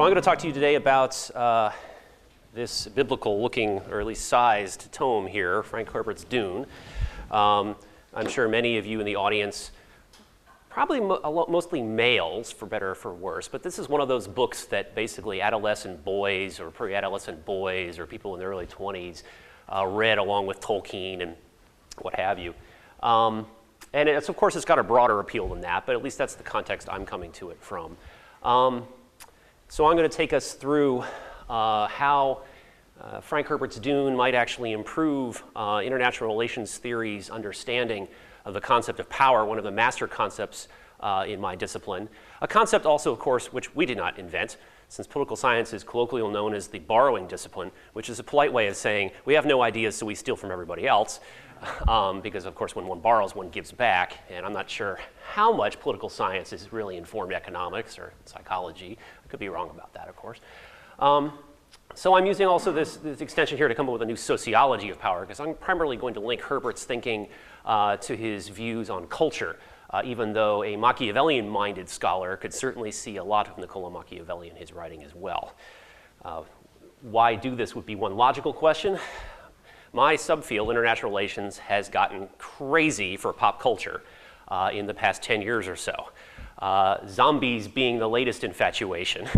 So I'm going to talk to you today about this biblical-looking, or at least sized tome here, Frank Herbert's Dune. I'm sure many of you in the audience, probably mostly males, for better or for worse, but this is one of those books that basically adolescent boys or pre-adolescent boys or people in their early 20s read along with Tolkien and what have you. And it's, of course, it's got a broader appeal than that, but at least that's the context I'm coming to it from. So I'm going to take us through how Frank Herbert's Dune might actually improve international relations theory's understanding of the concept of power, one of the master concepts in my discipline. A concept also, of course, which we did not invent, since political science is colloquially known as the borrowing discipline, which is a polite way of saying we have no ideas, so we steal from everybody else. Because, of course, when one borrows, one gives back, and I'm not sure how much political science is really informed economics or psychology. I could be wrong about that, of course. So I'm using also this extension here to come up with a new sociology of power, because I'm primarily going to link Herbert's thinking to his views on culture, even though a Machiavellian-minded scholar could certainly see a lot of Niccolo Machiavelli in his writing as well. Why do this would be one logical question. My subfield, international relations, has gotten crazy for pop culture in the past 10 years or so. Zombies being the latest infatuation.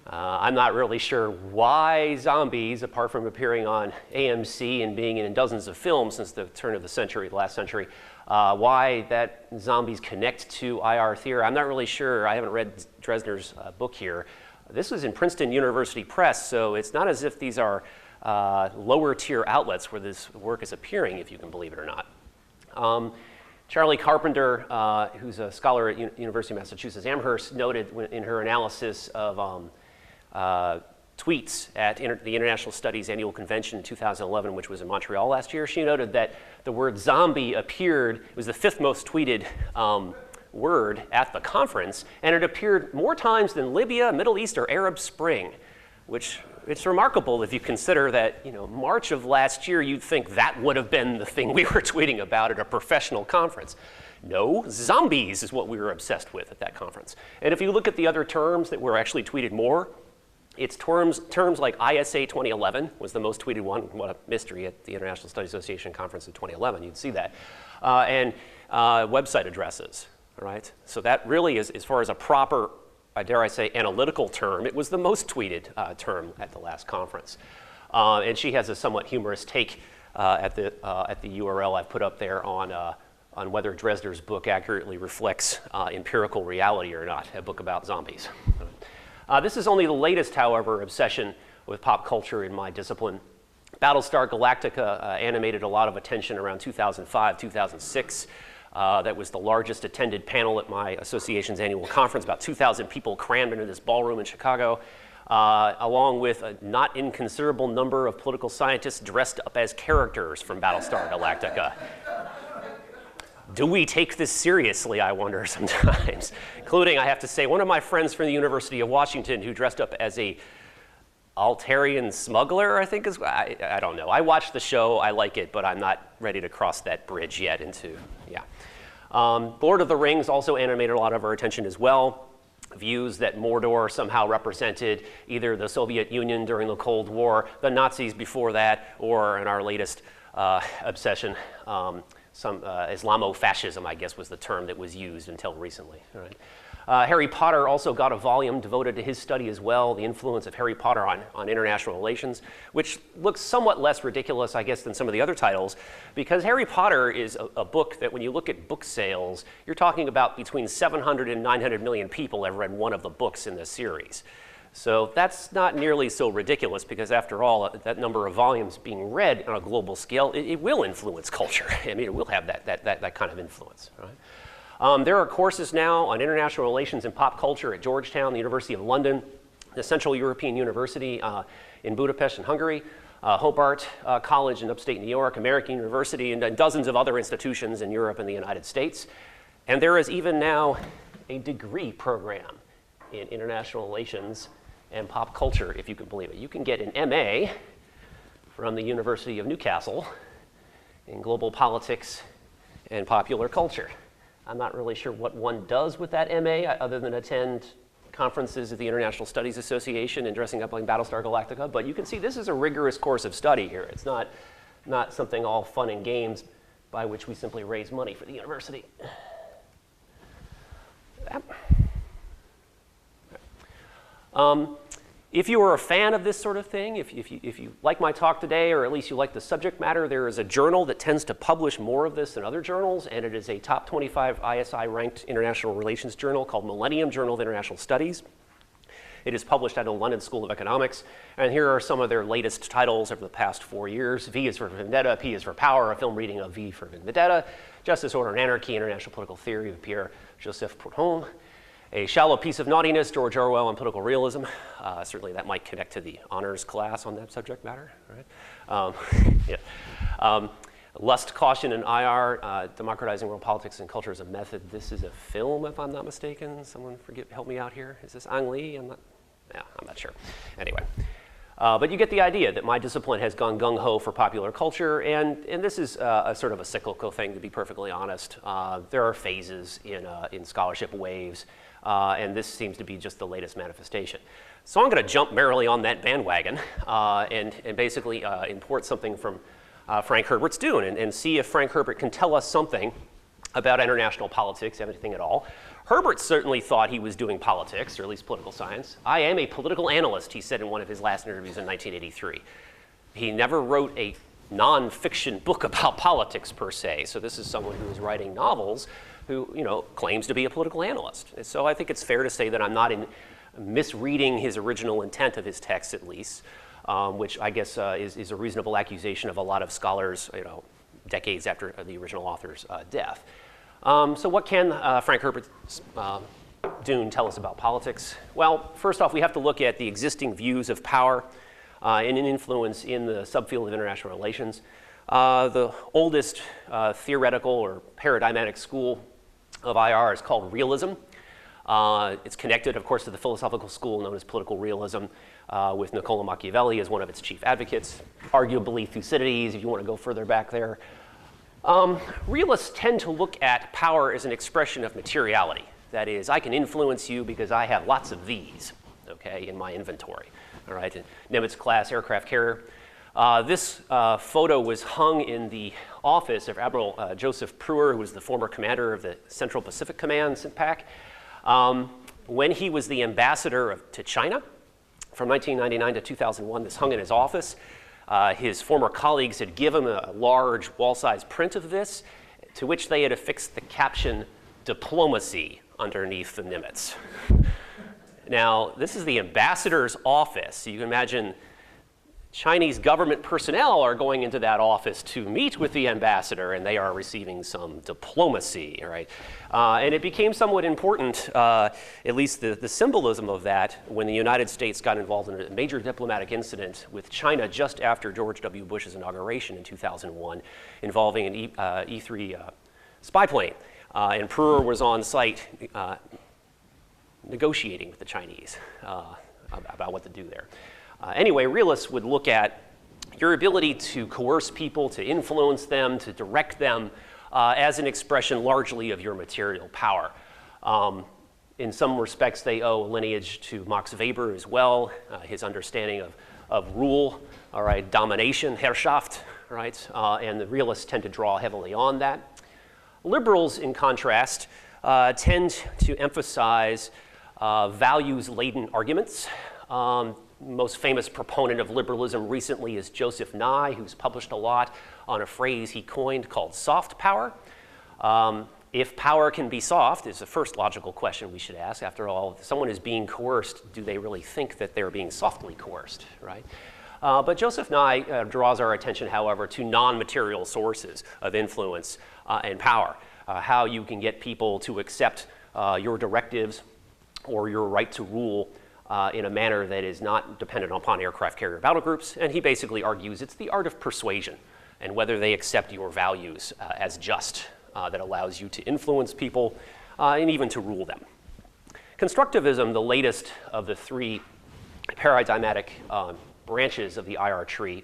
I'm not really sure why zombies, apart from appearing on AMC and being in dozens of films since the turn of the century, the last century, why that zombies connect to IR theory. I'm not really sure. I haven't read Dresner's book here. This was in Princeton University Press, so it's not as if these are lower tier outlets where this work is appearing, if you can believe it or not. Charlie Carpenter, who's a scholar at University of Massachusetts Amherst, noted in her analysis of tweets at the International Studies Annual Convention in 2011, which was in Montreal last year, she noted that the word zombie appeared, it was the 5th most tweeted word at the conference, and it appeared more times than Libya, Middle East, or Arab Spring, which it's remarkable if you consider that, March of last year, you'd think that would have been the thing we were tweeting about at a professional conference. No, zombies is what we were obsessed with at that conference. And if you look at the other terms that were actually tweeted more, it's terms like ISA 2011 was the most tweeted one. What a mystery at the International Studies Association conference in 2011, you'd see that. And website addresses, all right? So that really is, as far as a proper, dare I say, analytical term, it was the most tweeted term at the last conference. And she has a somewhat humorous take at the URL I've put up there on whether Dresner's book accurately reflects empirical reality or not, a book about zombies. This is only the latest, however, obsession with pop culture in my discipline. Battlestar Galactica animated a lot of attention around 2005, 2006. That was the largest attended panel at my association's annual conference. About 2,000 people crammed into this ballroom in Chicago, along with a not inconsiderable number of political scientists dressed up as characters from Battlestar Galactica. Do we take this seriously, I wonder sometimes? Including, I have to say, one of my friends from the University of Washington who dressed up as a Altarian smuggler, I think is, I don't know. I watched the show, I like it, but I'm not ready to cross that bridge yet into, yeah. Lord of the Rings also animated a lot of our attention as well. Views that Mordor somehow represented either the Soviet Union during the Cold War, the Nazis before that, or in our latest obsession, some Islamofascism, I guess, was the term that was used until recently. Right? Harry Potter also got a volume devoted to his study as well, the influence of Harry Potter on international relations, which looks somewhat less ridiculous, I guess, than some of the other titles, because Harry Potter is a book that when you look at book sales, you're talking about between 700 and 900 million people have read one of the books in this series. So that's not nearly so ridiculous because, after all, that number of volumes being read on a global scale, it will influence culture. I mean, it will have that kind of influence. Right? There are courses now on international relations and pop culture at Georgetown, the University of London, the Central European University in Budapest in Hungary, Hobart College in upstate New York, American University, and dozens of other institutions in Europe and the United States. And there is even now a degree program in international relations and pop culture, if you can believe it. You can get an MA from the University of Newcastle in global politics and popular culture. I'm not really sure what one does with that MA other than attend conferences at the International Studies Association and dressing up like Battlestar Galactica, but you can see this is a rigorous course of study here. It's not something all fun and games by which we simply raise money for the university. If you are a fan of this sort of thing, if you like my talk today, or at least you like the subject matter, there is a journal that tends to publish more of this than other journals, and it is a top 25 ISI ranked international relations journal called Millennium Journal of International Studies. It is published at the London School of Economics, and here are some of their latest titles over the past 4 years. V is for Vendetta, P is for Power, a film reading of V for Vendetta, Justice, Order, and Anarchy, International Political Theory of Pierre-Joseph Proudhon, A Shallow Piece of Naughtiness, George Orwell and Political Realism. Certainly that might connect to the honors class on that subject matter, right? Yeah. Lust, Caution, and IR, Democratizing World Politics and Culture as a Method. This is a film, if I'm not mistaken. Someone help me out here. Is this Ang Lee? I'm not sure. Anyway, but you get the idea that my discipline has gone gung-ho for popular culture, and this is a sort of a cyclical thing, to be perfectly honest. There are phases in scholarship waves, and this seems to be just the latest manifestation. So I'm going to jump merrily on that bandwagon and basically import something from Frank Herbert's Dune and see if Frank Herbert can tell us something about international politics, anything at all. Herbert certainly thought he was doing politics, or at least political science. I am a political analyst, he said in one of his last interviews in 1983. He never wrote a non-fiction book about politics per se, so this is someone who is writing novels who, claims to be a political analyst. And so I think it's fair to say that I'm not misreading his original intent of his text, at least, which I guess is a reasonable accusation of a lot of scholars, decades after the original author's death. So what can Frank Herbert's Dune tell us about politics? Well, first off, we have to look at the existing views of power and an influence in the subfield of international relations. The oldest theoretical or paradigmatic school of IR is called realism. It's connected, of course, to the philosophical school known as political realism, with Niccolò Machiavelli as one of its chief advocates, arguably Thucydides, if you want to go further back there. Realists tend to look at power as an expression of materiality. That is, I can influence you because I have lots of these, okay, in my inventory. All right, Nimitz-class aircraft carrier. This photo was hung in the office of Admiral Joseph Pruer, who was the former commander of the Central Pacific Command, CINTPAC. When he was the ambassador to China from 1999 to 2001, this hung in his office. His former colleagues had given him a large wall-sized print of this, to which they had affixed the caption, "Diplomacy," underneath the Nimitz. Now, this is the ambassador's office. So you can imagine Chinese government personnel are going into that office to meet with the ambassador, and they are receiving some diplomacy, right? And it became somewhat important, at least the symbolism of that, when the United States got involved in a major diplomatic incident with China just after George W. Bush's inauguration in 2001, involving an E-3 spy plane. And Pruer was on site negotiating with the Chinese about what to do there. Anyway, realists would look at your ability to coerce people, to influence them, to direct them as an expression largely of your material power. In some respects, they owe lineage to Max Weber as well, his understanding of rule, all right, domination, Herrschaft, right, and the realists tend to draw heavily on that. Liberals, in contrast, tend to emphasize values-laden arguments. Most famous proponent of liberalism recently is Joseph Nye, who's published a lot on a phrase he coined called soft power. If power can be soft is the first logical question we should ask. After all, if someone is being coerced, do they really think that they're being softly coerced, right? But Joseph Nye draws our attention, however, to non-material sources of influence and power. How you can get people to accept your directives or your right to rule in a manner that is not dependent upon aircraft carrier battle groups. And he basically argues it's the art of persuasion and whether they accept your values as just that allows you to influence people and even to rule them. Constructivism, the latest of the three paradigmatic branches of the IR tree,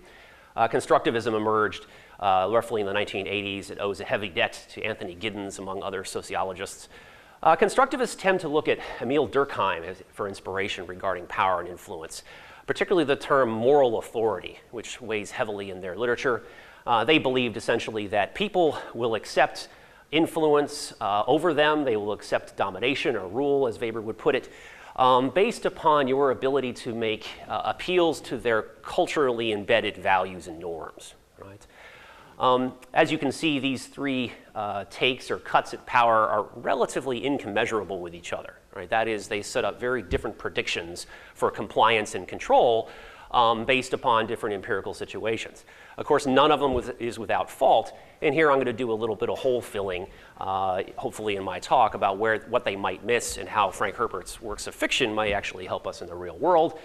constructivism emerged roughly in the 1980s. It owes a heavy debt to Anthony Giddens, among other sociologists. Constructivists tend to look at Emile Durkheim for inspiration regarding power and influence, particularly the term moral authority, which weighs heavily in their literature. They believed essentially that people will accept influence over them, they will accept domination or rule, as Weber would put it, based upon your ability to make appeals to their culturally embedded values and norms, right? As you can see, these three takes or cuts at power are relatively incommensurable with each other, right? That is, they set up very different predictions for compliance and control based upon different empirical situations. Of course, none of them is without fault, and here I'm going to do a little bit of hole filling, hopefully in my talk, about what they might miss and how Frank Herbert's works of fiction might actually help us in the real world.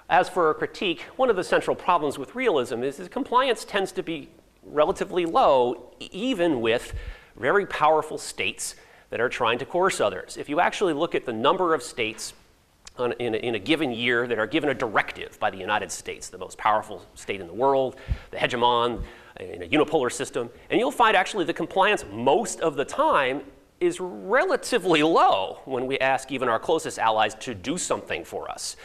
As for a critique, one of the central problems with realism is that compliance tends to be relatively low, even with very powerful states that are trying to coerce others. If you actually look at the number of states in a given year that are given a directive by the United States, the most powerful state in the world, the hegemon in a unipolar system, and you'll find actually the compliance most of the time is relatively low when we ask even our closest allies to do something for us.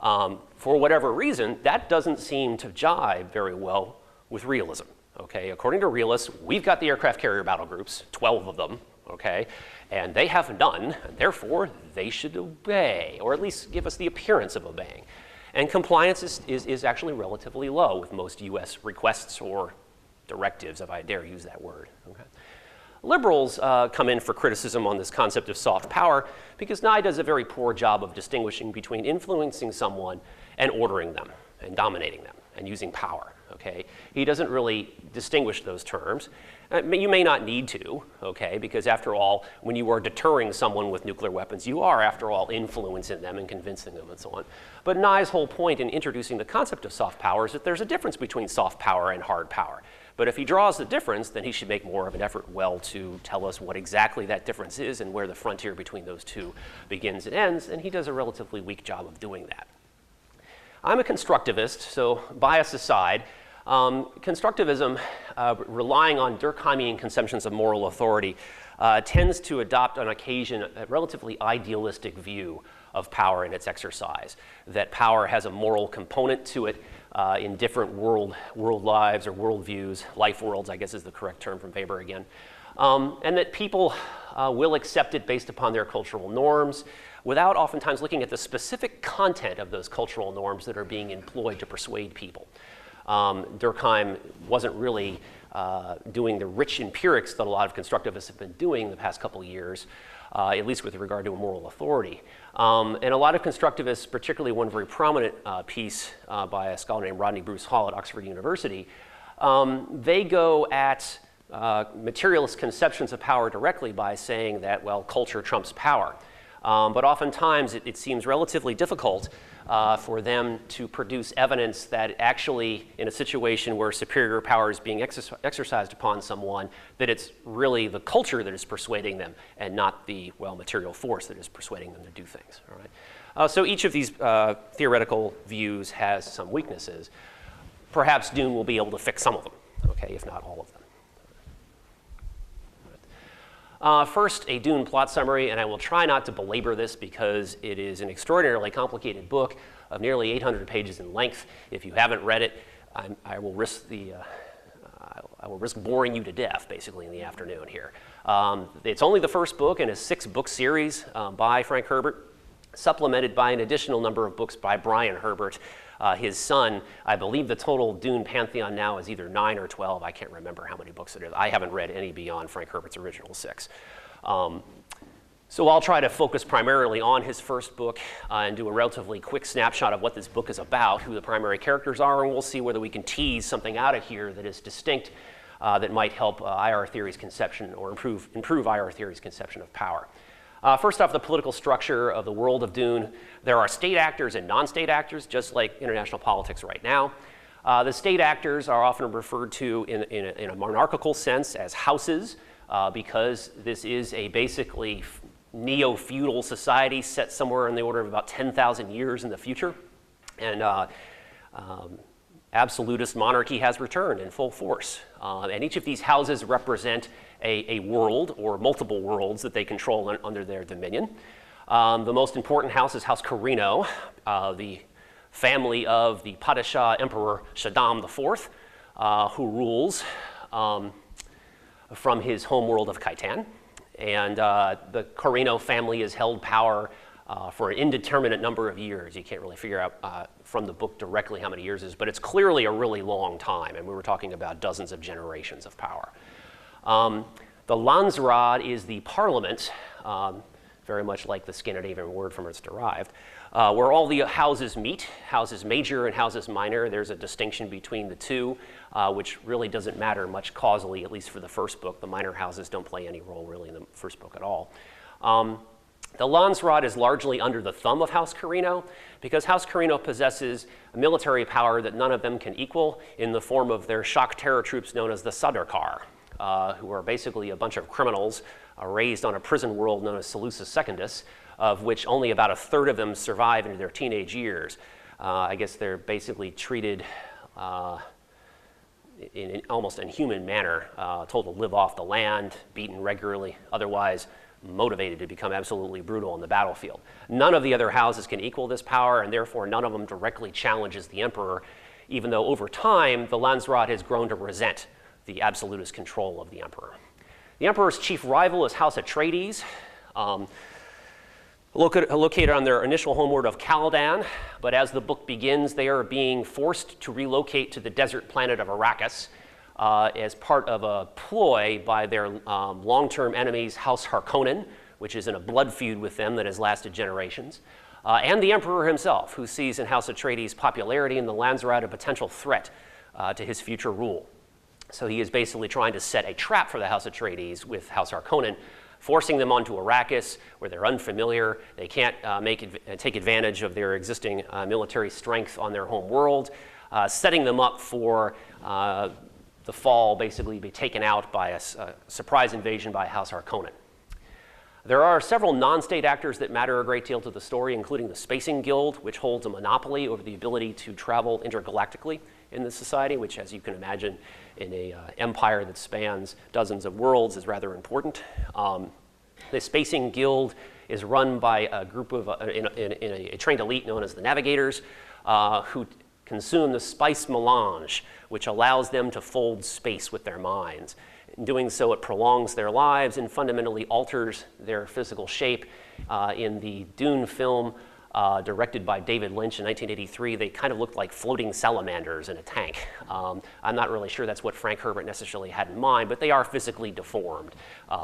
For whatever reason, that doesn't seem to jive very well with realism. Okay, according to realists, we've got the aircraft carrier battle groups, 12 of them, okay, and they have none, and therefore they should obey, or at least give us the appearance of obeying. And compliance is actually relatively low with most US requests or directives, if I dare use that word. Okay. Liberals come in for criticism on this concept of soft power because Nye does a very poor job of distinguishing between influencing someone and ordering them and dominating them and using power. Okay, he doesn't really distinguish those terms. You may not need to, okay, because after all, when you are deterring someone with nuclear weapons, you are, after all, influencing them and convincing them and so on. But Nye's whole point in introducing the concept of soft power is that there's a difference between soft power and hard power. But if he draws the difference, then he should make more of an effort, well, to tell us what exactly that difference is and where the frontier between those two begins and ends, and he does a relatively weak job of doing that. I'm a constructivist, so bias aside, constructivism, relying on Durkheimian conceptions of moral authority, tends to adopt on occasion a relatively idealistic view of power and its exercise, that power has a moral component to it in different world lives or world views, life worlds, I guess is the correct term from Weber again, and that people will accept it based upon their cultural norms, without oftentimes looking at the specific content of those cultural norms that are being employed to persuade people. Durkheim wasn't really doing the rich empirics that a lot of constructivists have been doing the past couple of years, at least with regard to a moral authority. And a lot of constructivists, particularly one very prominent piece by a scholar named Rodney Bruce Hall at Oxford University, they go at materialist conceptions of power directly by saying that, well, culture trumps power. But oftentimes it seems relatively difficult for them to produce evidence that actually, in a situation where superior power is being exercised upon someone, that it's really the culture that is persuading them and not the, well, material force that is persuading them to do things. All right? So each of these theoretical views has some weaknesses. Perhaps Dune will be able to fix some of them, okay, if not all of them. First, a Dune plot summary, and I will try not to belabor this because it is an extraordinarily complicated book of nearly 800 pages in length. If you haven't read it, I will risk boring you to death, basically, in the afternoon here. It's only the first book in a 6-book series by Frank Herbert, supplemented by an additional number of books by Brian Herbert, his son. I believe the total Dune pantheon now is either 9 or 12. I can't remember how many books it is. I haven't read any beyond Frank Herbert's original 6. So I'll try to focus primarily on his first book and do a relatively quick snapshot of what this book is about, who the primary characters are, and we'll see whether we can tease something out of here that is distinct that might help IR theory's conception or improve IR theory's conception of power. First off, the political structure of the world of Dune. There are state actors and non-state actors, just like international politics right now. The state actors are often referred to in a monarchical sense as houses, because this is a basically neo-feudal society set somewhere in the order of about 10,000 years in the future. And absolutist monarchy has returned in full force. And each of these houses represent a world or multiple worlds that they control under their dominion. The most important house is House Carino, the family of the Padishah Emperor Shaddam IV, who rules from his homeworld of Khitan. And the Carino family has held power for an indeterminate number of years. You can't really figure out from the book directly how many years it is, but it's clearly a really long time, and we were talking about dozens of generations of power. The Landsraad is the parliament, very much like the Scandinavian word from which it's derived, where all the houses meet, houses major and houses minor. There's a distinction between the two, which really doesn't matter much causally, at least for the first book. The minor houses don't play any role really in the first book at all. The Landsraad is largely under the thumb of House Carino because House Carino possesses a military power that none of them can equal in the form of their shock terror troops known as the Sadarkar, who are basically a bunch of criminals raised on a prison world known as Seleucus Secundus, of which only about a third of them survive into their teenage years. I guess they're basically treated in an almost inhuman manner, told to live off the land, beaten regularly, otherwise motivated to become absolutely brutal on the battlefield. None of the other houses can equal this power, and therefore none of them directly challenges the emperor, even though over time the Landsraad has grown to resent the absolutist control of the emperor. The emperor's chief rival is House Atreides, located on their initial homeworld of Caladan, but as the book begins, they are being forced to relocate to the desert planet of Arrakis as part of a ploy by their long-term enemies, House Harkonnen, which is in a blood feud with them that has lasted generations, and the emperor himself, who sees in House Atreides' popularity in the Landsraad a potential threat to his future rule. So he is basically trying to set a trap for the House Atreides with House Harkonnen, forcing them onto Arrakis, where they're unfamiliar. They can't take advantage of their existing military strength on their home world, setting them up for the fall, basically be taken out by a surprise invasion by House Harkonnen. There are several non-state actors that matter a great deal to the story, including the Spacing Guild, which holds a monopoly over the ability to travel intergalactically in this society, which, as you can imagine, in an empire that spans dozens of worlds is rather important. The Spacing Guild is run by a group of, in a trained elite known as the Navigators, who consume the spice melange, which allows them to fold space with their minds. In doing so, it prolongs their lives and fundamentally alters their physical shape. In the Dune film, directed by David Lynch in 1983, they kind of looked like floating salamanders in a tank. I'm not really sure that's what Frank Herbert necessarily had in mind, but they are physically deformed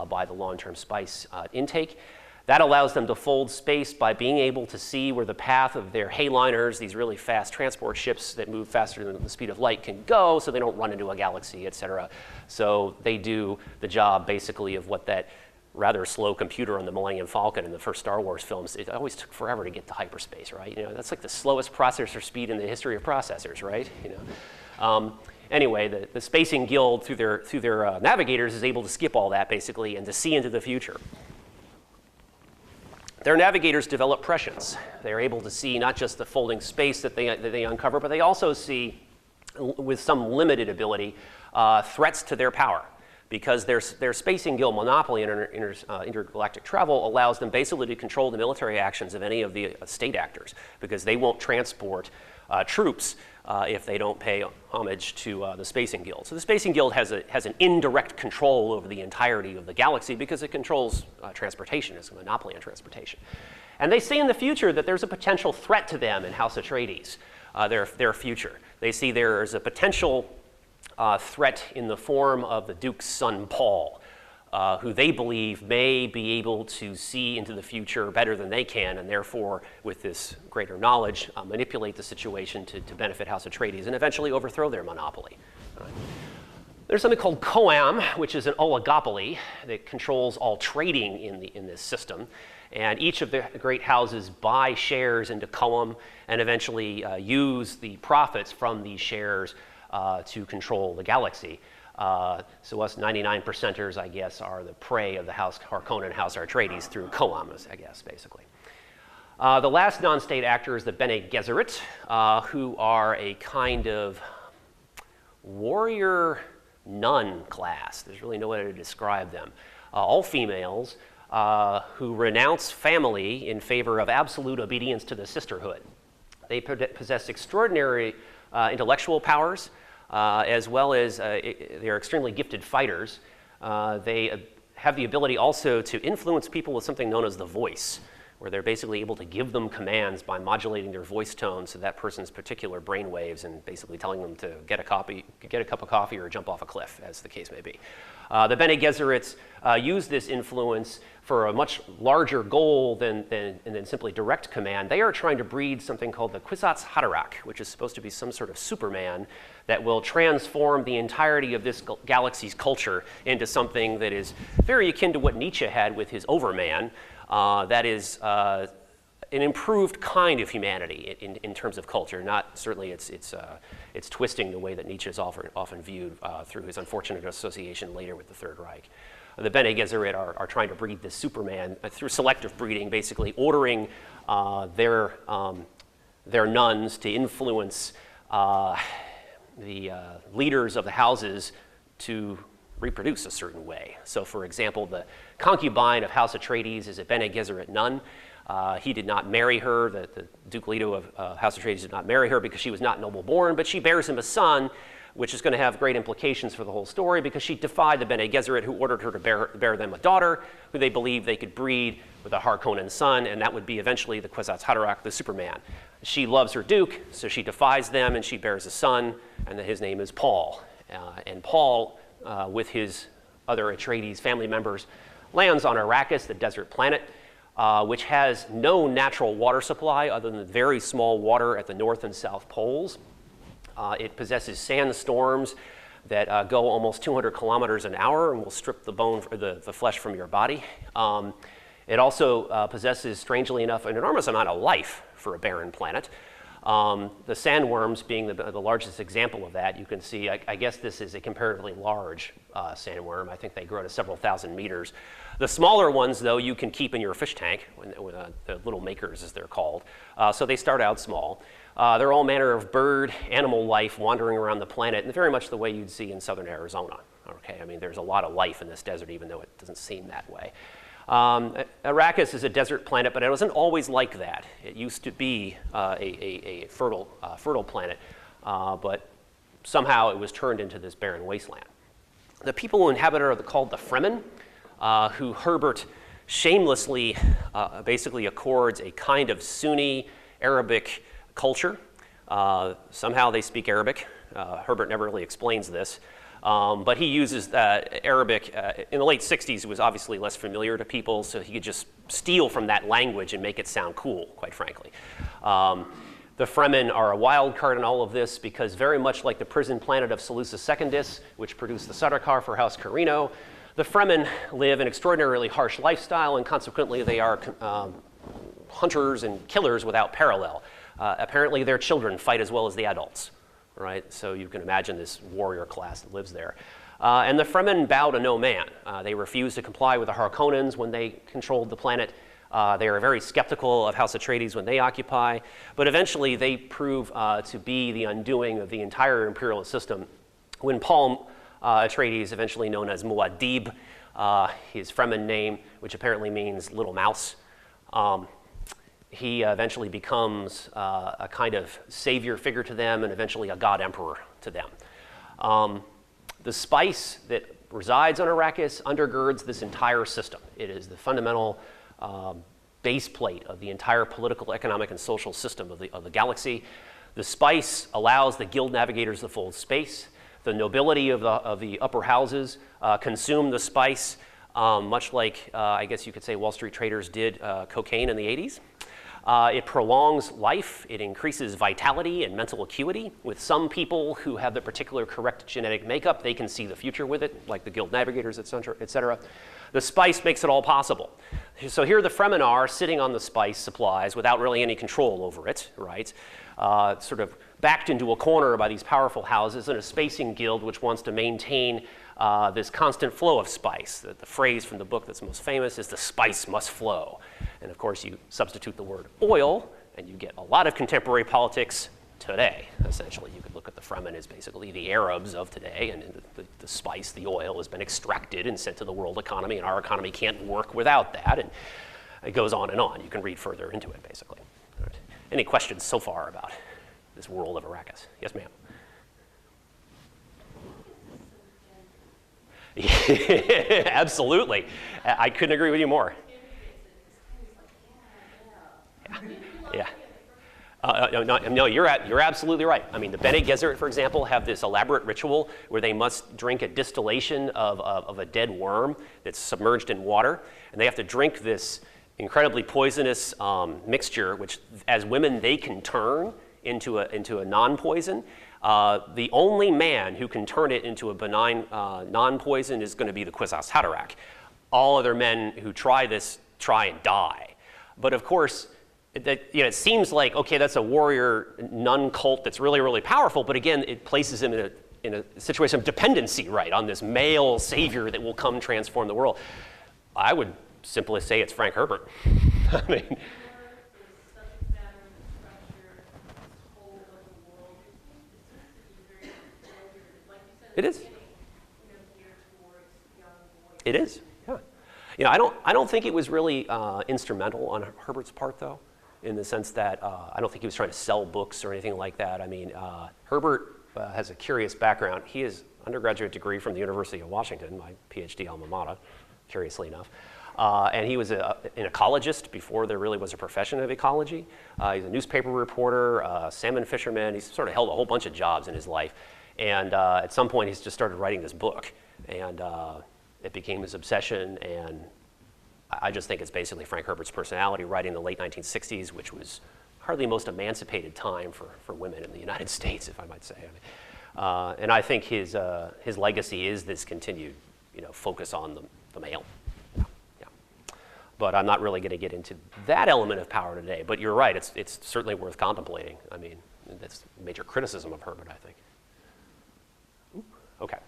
by the long-term spice intake. That allows them to fold space by being able to see where the path of their hayliners, these really fast transport ships that move faster than the speed of light, can go, so they don't run into a galaxy, et cetera. So they do the job basically of what that rather slow computer on the Millennium Falcon in the first Star Wars films. It always took forever to get to hyperspace, right? You know, that's like the slowest processor speed in the history of processors, right? You know. Anyway, the Spacing Guild, through their navigators, is able to skip all that basically and to see into the future. Their navigators develop prescience. They're able to see not just the folding space that they uncover, but they also see, with some limited ability, threats to their power. Because their Spacing Guild monopoly in intergalactic travel allows them basically to control the military actions of any of the state actors, because they won't transport troops if they don't pay homage to the Spacing Guild. So the Spacing Guild has an indirect control over the entirety of the galaxy because it controls transportation. It's a monopoly on transportation. And they see in the future that there's a potential threat to them in House Atreides, their future. They see there's a potential threat in the form of the Duke's son, Paul, who they believe may be able to see into the future better than they can, and therefore, with this greater knowledge, manipulate the situation to benefit House Atreides and eventually overthrow their monopoly. Right. There's something called Coam, which is an oligopoly that controls all trading in this system. And each of the great houses buy shares into Coam and eventually use the profits from these shares to control the galaxy. So us 99%ers, I guess, are the prey of the House Harkonnen and House Atreides through Coam, I guess, basically. The last non-state actor is the Bene Gesserit, who are a kind of warrior nun class. There's really no way to describe them. All females who renounce family in favor of absolute obedience to the sisterhood. They possess extraordinary intellectual powers, as well as they are extremely gifted fighters. They have the ability also to influence people with something known as the voice, where they're basically able to give them commands by modulating their voice tone to that person's particular brain waves and basically telling them to get a cup of coffee or jump off a cliff, as the case may be. The Bene Gesserits use this influence for a much larger goal than simply direct command. They are trying to breed something called the Kwisatz Haderach, which is supposed to be some sort of Superman that will transform the entirety of this galaxy's culture into something that is very akin to what Nietzsche had with his Overman. That is an improved kind of humanity in terms of culture. Not certainly it's twisting the way that Nietzsche is often viewed through his unfortunate association later with the Third Reich. The Bene Gesserit are trying to breed this Superman through selective breeding, basically ordering their nuns to influence the leaders of the houses to reproduce a certain way. So, for example, the concubine of House Atreides is a Bene Gesserit nun. He did not marry her. The Duke Leto of House Atreides did not marry her because she was not noble born, but she bears him a son, which is going to have great implications for the whole story because she defied the Bene Gesserit, who ordered her to bear them a daughter, who they believed they could breed with a Harkonnen son, and that would be eventually the Kwisatz Haderach, the Superman. She loves her duke, so she defies them, and she bears a son, and his name is Paul. And Paul, with his other Atreides family members, lands on Arrakis, the desert planet, which has no natural water supply other than very small water at the north and south poles. It possesses sandstorms that go almost 200 kilometers an hour and will strip the bone, the flesh from your body. It also possesses, strangely enough, an enormous amount of life for a barren planet. The sandworms being the largest example of that. You can see, I guess this is a comparatively large sandworm. I think they grow to several thousand meters. The smaller ones, though, you can keep in your fish tank, the little makers as they're called. So they start out small. They're all manner of bird, animal life wandering around the planet, and very much the way you'd see in southern Arizona. Okay, I mean, there's a lot of life in this desert, even though it doesn't seem that way. Arrakis is a desert planet, but it wasn't always like that. It used to be a fertile planet, but somehow it was turned into this barren wasteland. The people who inhabit it are called the Fremen, who Herbert shamelessly basically accords a kind of Sunni Arabic culture. Somehow they speak Arabic. Herbert never really explains this. But he uses Arabic. In the late 60s, it was obviously less familiar to people, so he could just steal from that language and make it sound cool, quite frankly. The Fremen are a wild card in all of this because very much like the prison planet of Seleucus Secundus, which produced the Sardaukar for House Carino, the Fremen live an extraordinarily harsh lifestyle, and consequently they are hunters and killers without parallel. Apparently their children fight as well as the adults. Right, so you can imagine this warrior class that lives there. And the Fremen bow to no man. They refuse to comply with the Harkonnens when they controlled the planet. They are very skeptical of House Atreides when they occupy. But eventually they prove to be the undoing of the entire imperial system when Paul Atreides, eventually known as Muad'Dib, his Fremen name, which apparently means little mouse, he eventually becomes a kind of savior figure to them and eventually a god emperor to them. The spice that resides on Arrakis undergirds this entire system. It is the fundamental base plate of the entire political, economic, and social system of the galaxy. The spice allows the guild navigators the full space. The nobility of the upper houses consume the spice, much like, I guess you could say, Wall Street traders did cocaine in the 80s. It prolongs life. It increases vitality and mental acuity. With some people who have the particular correct genetic makeup, they can see the future with it, like the guild navigators, et cetera. The spice makes it all possible. So here the Fremen are sitting on the spice supplies without really any control over it, right? Sort of backed into a corner by these powerful houses and a spacing guild which wants to maintain this constant flow of spice. The phrase from the book that's most famous is "the spice must flow." And of course, you substitute the word oil, and you get a lot of contemporary politics today, essentially. You could look at the Fremen as basically the Arabs of today, and the spice, the oil, has been extracted and sent to the world economy, and our economy can't work without that, and it goes on and on. You can read further into it, basically. All right. Any questions so far about this world of Arrakis? Yes, ma'am? Absolutely. I couldn't agree with you more. Yeah. No, you're absolutely right. I mean, the Bene Gesserit, for example, have this elaborate ritual where they must drink a distillation of a dead worm that's submerged in water, and they have to drink this incredibly poisonous mixture, which, as women, they can turn into a non-poison. The only man who can turn it into a benign non-poison is going to be the Kwisatz Haderach. All other men who try this try and die. But of course, it seems like, okay, that's a warrior nun cult that's really, really powerful, but again, it places him in a situation of dependency, right, on this male savior that will come transform the world. I would simply say it's Frank Herbert. I mean, it is. It is. Yeah. I don't think it was really instrumental on Herbert's part, though, in the sense that I don't think he was trying to sell books or anything like that. I mean, Herbert has a curious background. He has an undergraduate degree from the University of Washington, my PhD alma mater, curiously enough. And he was an ecologist before there really was a profession of ecology. He's a newspaper reporter, salmon fisherman. He's sort of held a whole bunch of jobs in his life. And at some point, he's just started writing this book. And it became his obsession. And I just think it's basically Frank Herbert's personality writing in the late 1960s, which was hardly the most emancipated time for women in the United States, if I might say. And I think his legacy is this continued focus on the male. But I'm not really going to get into that element of power today. But you're right, it's certainly worth contemplating. I mean, that's a major criticism of Herbert, I think. Okay.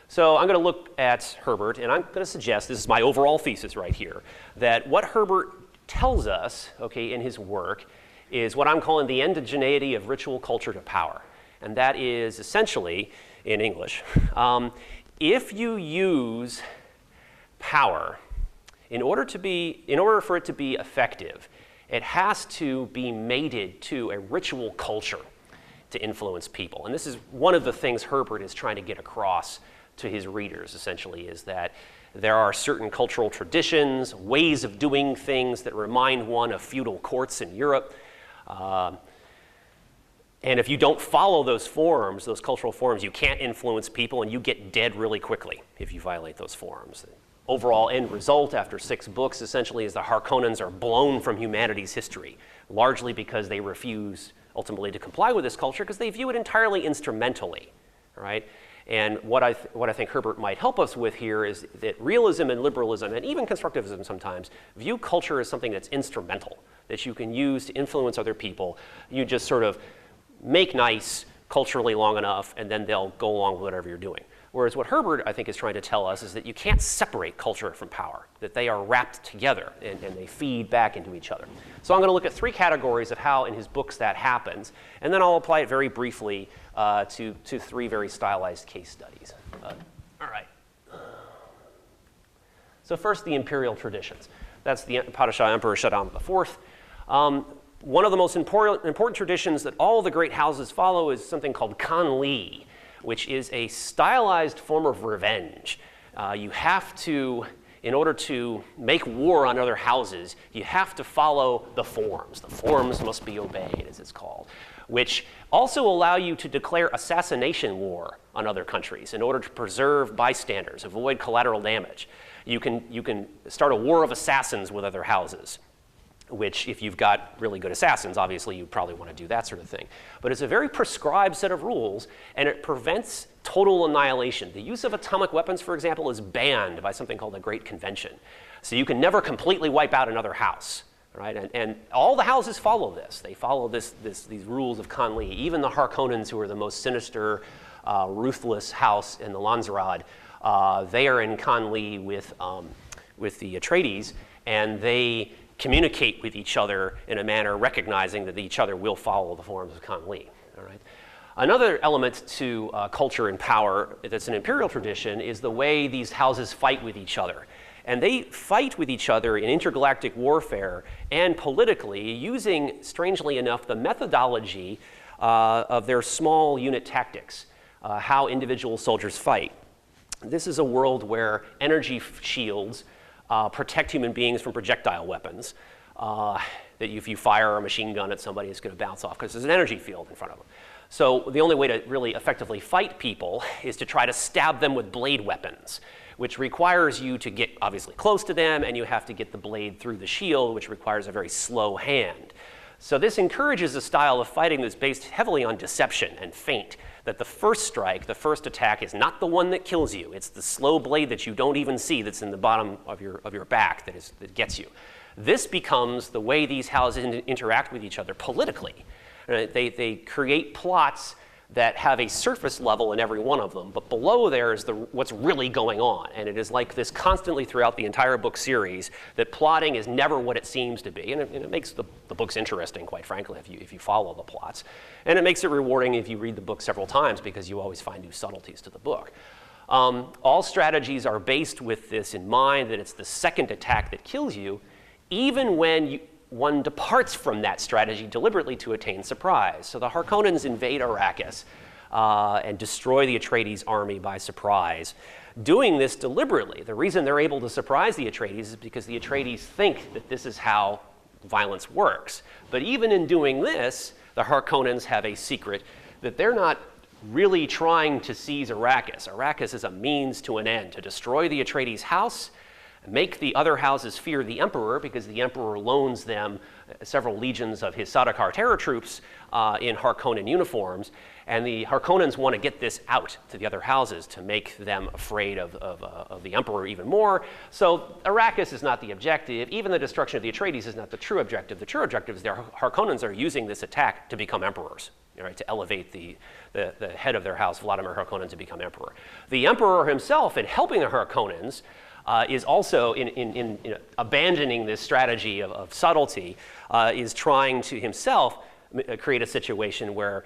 So I'm going to look at Herbert, and I'm going to suggest, this is my overall thesis right here, that what Herbert tells us, okay, in his work is what I'm calling the endogeneity of ritual culture to power. And that is essentially, in English, if you use power, in order for it to be effective, it has to be mated to a ritual culture to influence people. And this is one of the things Herbert is trying to get across to his readers, essentially, is that there are certain cultural traditions, ways of doing things that remind one of feudal courts in Europe. And if you don't follow those forms, those cultural forms, you can't influence people, and you get dead really quickly if you violate those forms. The overall end result after 6 books, essentially, is the Harkonnens are blown from humanities history, largely because they refuse ultimately to comply with this culture because they view it entirely instrumentally, right? And what I think Herbert might help us with here is that realism and liberalism, and even constructivism sometimes, view culture as something that's instrumental, that you can use to influence other people. You just sort of make nice culturally long enough, and then they'll go along with whatever you're doing. Whereas what Herbert, I think, is trying to tell us is that you can't separate culture from power, that they are wrapped together and they feed back into each other. So I'm going to look at 3 categories of how in his books that happens, and then I'll apply it very briefly to 3 very stylized case studies. All right. So first, the imperial traditions. That's the Padishah Emperor Shaddam IV. One of the most important traditions that all the great houses follow is something called Khan Li, which is a stylized form of revenge. You have to, in order to make war on other houses, you have to follow the forms. The forms must be obeyed, as it's called, which also allow you to declare assassination war on other countries in order to preserve bystanders, avoid collateral damage. You can start a war of assassins with other houses, which if you've got really good assassins, obviously you probably want to do that sort of thing. But it's a very prescribed set of rules, and it prevents total annihilation. The use of atomic weapons, for example, is banned by something called the Great Convention. So you can never completely wipe out another house, right? And all the houses follow this. They follow these rules of Khan Li. Even the Harkonnens, who are the most sinister, ruthless house in the Lanzerad, they are in Khan Li with the Atreides, and they communicate with each other in a manner recognizing that each other will follow the forms of Khan Li. all right? Another element to culture and power that's an imperial tradition is the way these houses fight with each other. And they fight with each other in intergalactic warfare and politically using, strangely enough, the methodology of their small unit tactics, how individual soldiers fight. This is a world where energy shields protect human beings from projectile weapons. That if you fire a machine gun at somebody, it's going to bounce off because there's an energy field in front of them. So the only way to really effectively fight people is to try to stab them with blade weapons, which requires you to get obviously close to them, and you have to get the blade through the shield, which requires a very slow hand. So this encourages a style of fighting that's based heavily on deception and feint, that the first strike, the first attack, is not the one that kills you. It's the slow blade that you don't even see that's in the bottom of your back that gets you. This becomes the way these houses interact with each other politically. They create plots that have a surface level in every one of them, but below there is what's really going on. And it is like this constantly throughout the entire book series, that plotting is never what it seems to be. And it makes the books interesting, quite frankly, if you follow the plots. And it makes it rewarding if you read the book several times, because you always find new subtleties to the book. All strategies are based with this in mind, that it's the second attack that kills you, even when one departs from that strategy deliberately to attain surprise. So the Harkonnens invade Arrakis and destroy the Atreides army by surprise, doing this deliberately. The reason they're able to surprise the Atreides is because the Atreides think that this is how violence works. But even in doing this, the Harkonnens have a secret that they're not really trying to seize Arrakis. Arrakis is a means to an end, to destroy the Atreides house, make the other houses fear the Emperor, because the Emperor loans them several legions of his Sardaukar terror troops in Harkonnen uniforms, and the Harkonnens want to get this out to the other houses to make them afraid of the Emperor even more. So Arrakis is not the objective. Even the destruction of the Atreides is not the true objective. The true objective is the Harkonnens are using this attack to become emperors, right, to elevate the head of their house, Vladimir Harkonnen, to become emperor. The Emperor himself, in helping the Harkonnens, is also, in abandoning this strategy of subtlety, is trying to himself create a situation where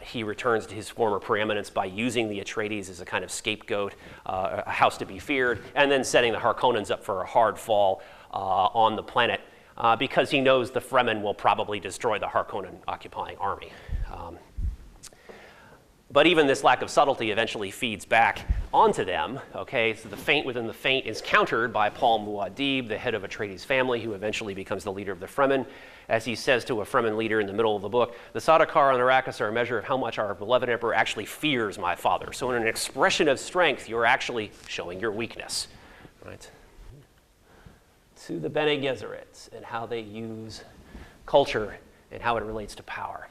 he returns to his former preeminence by using the Atreides as a kind of scapegoat, a house to be feared, and then setting the Harkonnens up for a hard fall on the planet, because he knows the Fremen will probably destroy the Harkonnen occupying army. But even this lack of subtlety eventually feeds back onto them, okay? So the feint within the feint is countered by Paul Muad'Dib, the head of Atreides family, who eventually becomes the leader of the Fremen. As he says to a Fremen leader in the middle of the book, the Sardaukar on Arrakis are a measure of how much our beloved emperor actually fears my father. So in an expression of strength, you're actually showing your weakness, right? To the Bene Gesserit and how they use culture and how it relates to power.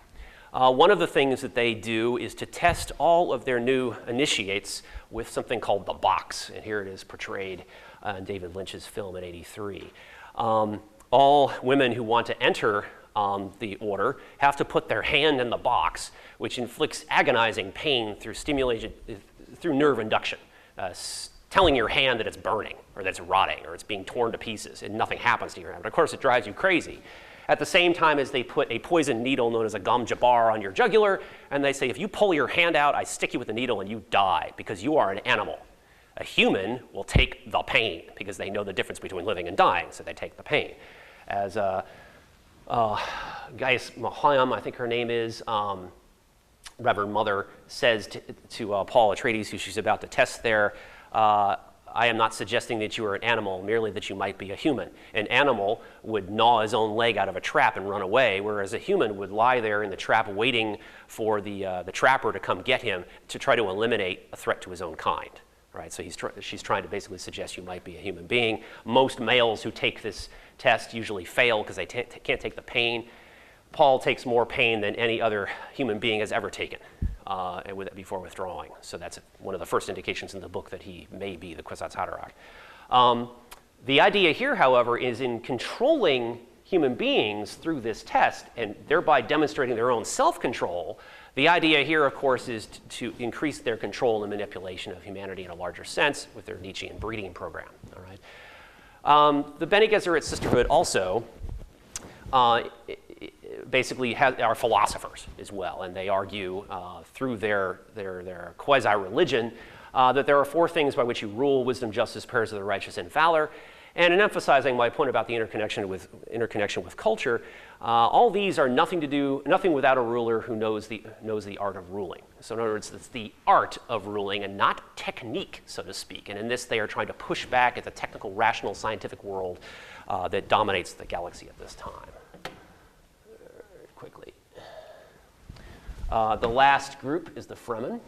One of the things that they do is to test all of their new initiates with something called the box. And here it is portrayed in David Lynch's film in '83. All women who want to enter the order have to put their hand in the box, which inflicts agonizing pain through stimulation, through nerve induction, telling your hand that it's burning or that it's rotting or it's being torn to pieces, and nothing happens to your hand. But of course, it drives you crazy. At the same time as they put a poison needle known as a gum jabar on your jugular, and they say, if you pull your hand out, I stick you with the needle and you die because you are an animal. A human will take the pain because they know the difference between living and dying, so they take the pain. As Gaius Mahayam, I think her name is, Reverend Mother, says to Paul Atreides, who she's about to test there, I am not suggesting that you are an animal, merely that you might be a human. An animal would gnaw his own leg out of a trap and run away, whereas a human would lie there in the trap waiting for the trapper to come get him to try to eliminate a threat to his own kind. Right? So she's trying to basically suggest you might be a human being. Most males who take this test usually fail because they can't take the pain. Paul takes more pain than any other human being has ever taken. Before withdrawing. So that's one of the first indications in the book that he may be the Kwisatz Haderach. The idea here, however, is in controlling human beings through this test and thereby demonstrating their own self-control. The idea here, of course, is to increase their control and manipulation of humanity in a larger sense with their Nietzschean breeding program. All right. The Bene Gesserit Sisterhood also basically are philosophers as well, and they argue through their quasi-religion that there are 4 things by which you rule: wisdom, justice, prayers of the righteous, and valor. And in emphasizing my point about the interconnection with culture, all these are nothing without a ruler who knows the art of ruling. So in other words, it's the art of ruling and not technique, so to speak. And in this, they are trying to push back at the technical, rational, scientific world that dominates the galaxy at this time. Quickly. The last group is the Fremen,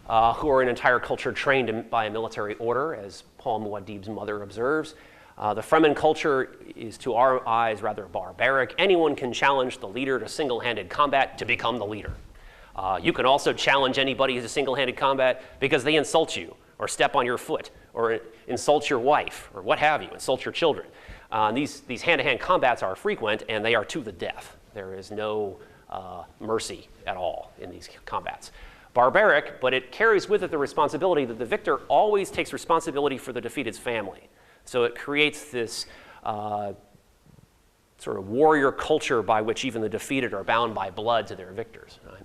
who are an entire culture trained by a military order, as Paul Muad'Dib's mother observes. The Fremen culture is, to our eyes, rather barbaric. Anyone can challenge the leader to single-handed combat to become the leader. You can also challenge anybody to single-handed combat because they insult you, or step on your foot, or insult your wife, or what have you, insult your children. These hand-to-hand combats are frequent, and they are to the death. There is no mercy at all in these combats. Barbaric, but it carries with it the responsibility that the victor always takes responsibility for the defeated's family. So it creates this sort of warrior culture by which even the defeated are bound by blood to their victors. Right?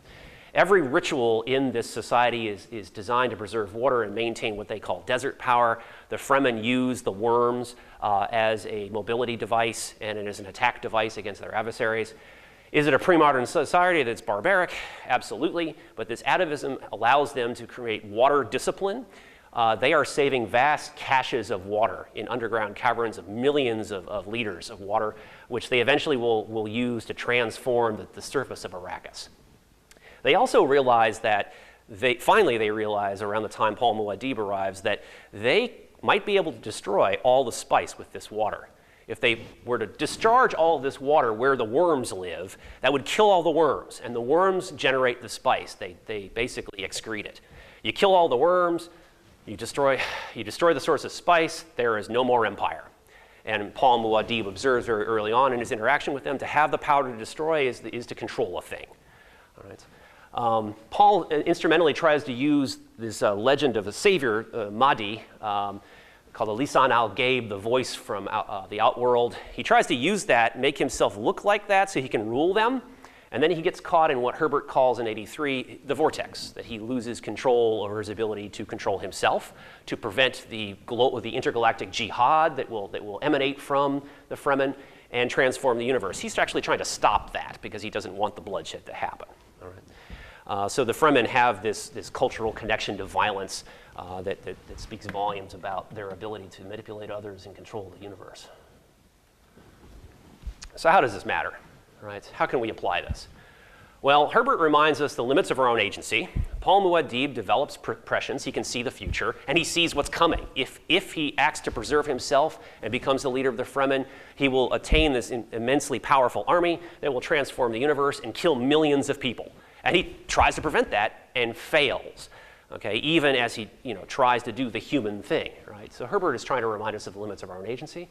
Every ritual in this society is designed to preserve water and maintain what they call desert power. The Fremen use the worms as a mobility device and as an attack device against their adversaries. Is it a pre-modern society that's barbaric? Absolutely, but this atavism allows them to create water discipline. They are saving vast caches of water in underground caverns of millions of liters of water, which they eventually will use to transform the surface of Arrakis. They also realize that, finally they realize around the time Paul Muad'Dib arrives, that they might be able to destroy all the spice with this water. If they were to discharge all of this water where the worms live, that would kill all the worms, and the worms generate the spice. They basically excrete it. You kill all the worms, you destroy the source of spice, there is no more empire. And Paul Muad'Dib observes very early on in his interaction with them, to have the power to destroy is to control a thing. All right. Paul instrumentally tries to use this legend of a savior, Mahdi, called the Lisan al-Gaib, the voice from the outworld. He tries to use that, make himself look like that so he can rule them, and then he gets caught in what Herbert calls in 83 the vortex, that he loses control over his ability to control himself, to prevent the intergalactic jihad that will emanate from the Fremen and transform the universe. He's actually trying to stop that because he doesn't want the bloodshed to happen. All right. So the Fremen have this cultural connection to violence that speaks volumes about their ability to manipulate others and control the universe. So how does this matter? Right? How can we apply this? Well, Herbert reminds us the limits of our own agency. Paul Muad'Dib develops prescience. He can see the future, and he sees what's coming. If he acts to preserve himself and becomes the leader of the Fremen, he will attain this immensely powerful army that will transform the universe and kill millions of people. And he tries to prevent that and fails. Okay, even as he tries to do the human thing, right? So Herbert is trying to remind us of the limits of our own agency.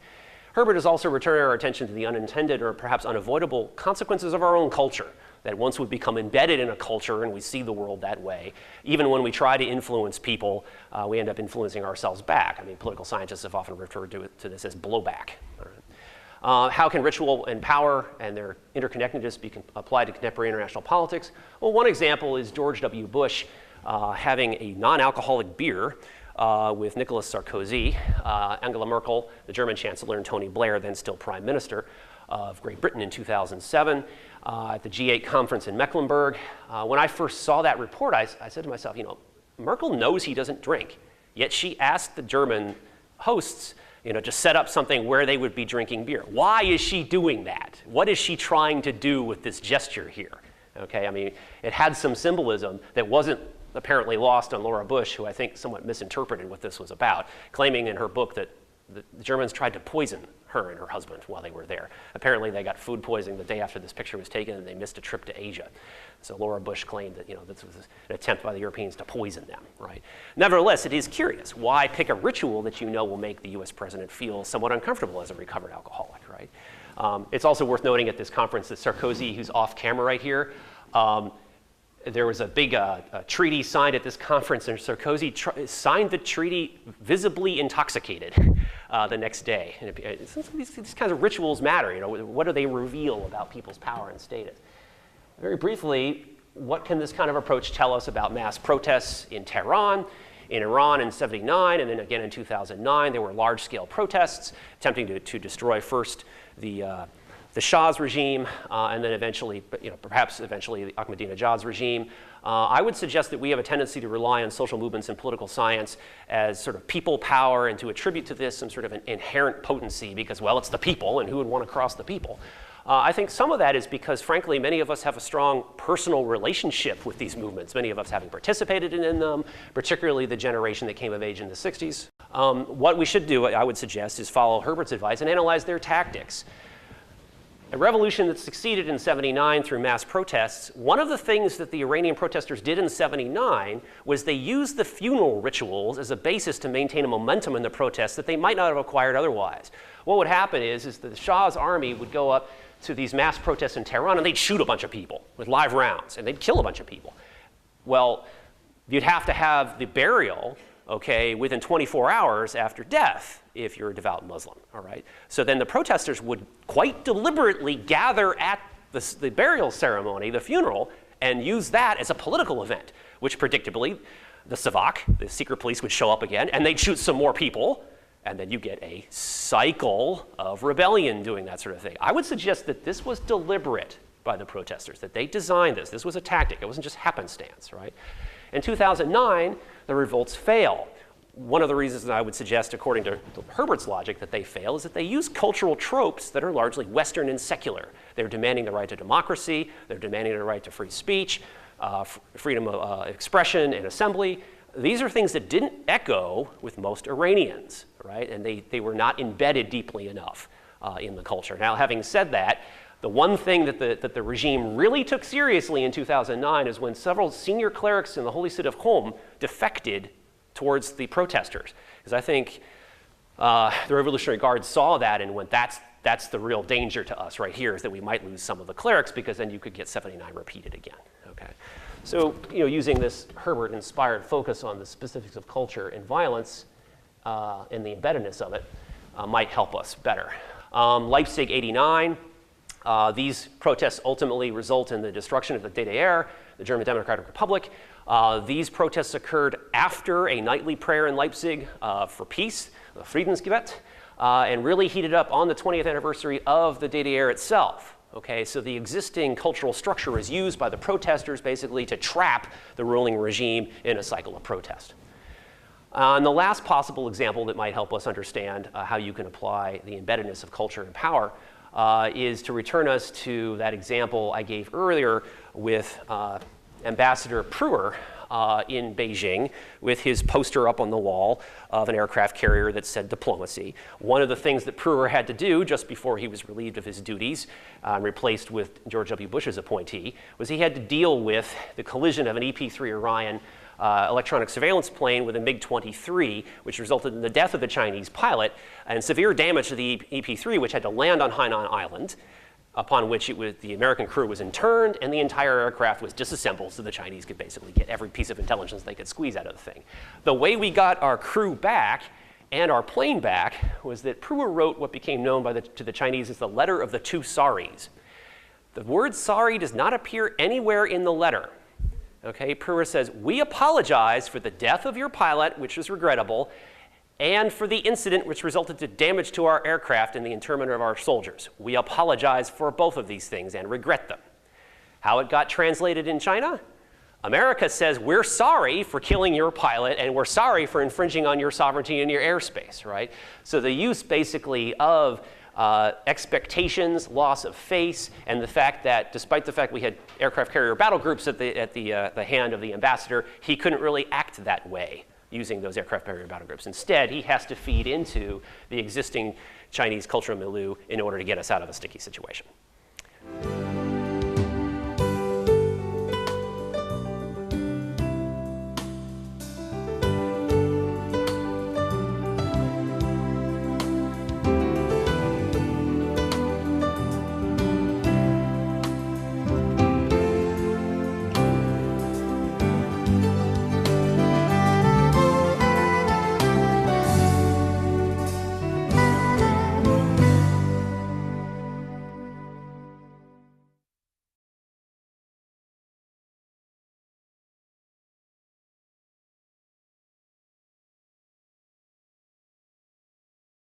Herbert is also returning our attention to the unintended or perhaps unavoidable consequences of our own culture, that once we become embedded in a culture and we see the world that way, even when we try to influence people, we end up influencing ourselves back. I mean, political scientists have often referred to this as blowback. All right. How can ritual and power and their interconnectedness be applied to contemporary international politics? Well, one example is George W. Bush having a non-alcoholic beer with Nicolas Sarkozy, Angela Merkel, the German Chancellor, and Tony Blair, then still Prime Minister of Great Britain in 2007, at the G8 conference in Mecklenburg. When I first saw that report, I said to myself, Merkel knows he doesn't drink, yet she asked the German hosts to set up something where they would be drinking beer. Why is she doing that? What is she trying to do with this gesture here? Okay, I mean, it had some symbolism that wasn't apparently lost on Laura Bush, who I think somewhat misinterpreted what this was about, claiming in her book that the Germans tried to poison her and her husband while they were there. Apparently they got food poisoning the day after this picture was taken, and they missed a trip to Asia. So Laura Bush claimed that this was an attempt by the Europeans to poison them, right? Nevertheless, it is curious. Why pick a ritual that will make the US president feel somewhat uncomfortable as a recovered alcoholic, right? It's also worth noting at this conference that Sarkozy, who's off camera right here, there was a big treaty signed at this conference, and Sarkozy signed the treaty visibly intoxicated. the next day. And these kinds of rituals matter. What do they reveal about people's power and status? Very briefly, what can this kind of approach tell us about mass protests in Tehran, in Iran in '79, and then again in 2009? There were large-scale protests attempting to destroy first the Shah's regime, and then eventually, perhaps eventually, Ahmadinejad's regime. I would suggest that we have a tendency to rely on social movements and political science as sort of people power, and to attribute to this some sort of an inherent potency because, well, it's the people, and who would want to cross the people? I think some of that is because, frankly, many of us have a strong personal relationship with these movements, many of us having participated in them, particularly the generation that came of age in the 60s. What we should do, I would suggest, is follow Herbert's advice and analyze their tactics. A revolution that succeeded in '79 through mass protests, one of the things that the Iranian protesters did in '79 was they used the funeral rituals as a basis to maintain a momentum in the protests that they might not have acquired otherwise. What would happen is that the Shah's army would go up to these mass protests in Tehran and they'd shoot a bunch of people with live rounds and they'd kill a bunch of people. Well, you'd have to have the burial, within 24 hours after death if you're a devout Muslim, all right? So then the protesters would quite deliberately gather at the burial ceremony, the funeral, and use that as a political event, which predictably the Savak, the secret police, would show up again and they'd shoot some more people. And then you get a cycle of rebellion doing that sort of thing. I would suggest that this was deliberate by the protesters, that they designed this. This was a tactic. It wasn't just happenstance, right? In 2009, the revolts fail. One of the reasons that I would suggest, according to Herbert's logic, that they fail is that they use cultural tropes that are largely Western and secular. They're demanding the right to democracy. They're demanding the right to free speech, freedom of expression and assembly. These are things that didn't echo with most Iranians, right? And they were not embedded deeply enough in the culture. Now, having said that, the one thing that the regime really took seriously in 2009 is when several senior clerics in the Holy City of Qom defected towards the protesters. Because I think the Revolutionary Guard saw that and went, that's the real danger to us right here, is that we might lose some of the clerics because then you could get '79 repeated again, okay? So, using this Herbert-inspired focus on the specifics of culture and violence and the embeddedness of it might help us better. Leipzig '89, these protests ultimately result in the destruction of the DDR, the German Democratic Republic. These protests occurred after a nightly prayer in Leipzig for peace, the Friedensgebet, and really heated up on the 20th anniversary of the DDR itself. Okay, so the existing cultural structure is used by the protesters basically to trap the ruling regime in a cycle of protest. And the last possible example that might help us understand how you can apply the embeddedness of culture and power is to return us to that example I gave earlier with Ambassador Pruer in Beijing with his poster up on the wall of an aircraft carrier that said diplomacy. One of the things that Pruer had to do just before he was relieved of his duties and replaced with George W. Bush's appointee was he had to deal with the collision of an EP-3 Orion electronic surveillance plane with a MiG-23, which resulted in the death of the Chinese pilot and severe damage to the EP-3, which had to land on Hainan Island, upon which the American crew was interned and the entire aircraft was disassembled so the Chinese could basically get every piece of intelligence they could squeeze out of the thing. The way we got our crew back and our plane back was that Pruer wrote what became known to the Chinese as the letter of the two sorries. The word sorry does not appear anywhere in the letter. Okay, Pruer says, "We apologize for the death of your pilot, which was regrettable, and for the incident which resulted in damage to our aircraft and the interment of our soldiers. We apologize for both of these things and regret them." How it got translated in China? America says, we're sorry for killing your pilot and we're sorry for infringing on your sovereignty and your airspace, right? So the use basically of expectations, loss of face, and the fact that despite the fact we had aircraft carrier battle groups at the hand of the ambassador, he couldn't really act that way using those aircraft carrier battle groups. Instead, he has to feed into the existing Chinese cultural milieu in order to get us out of a sticky situation.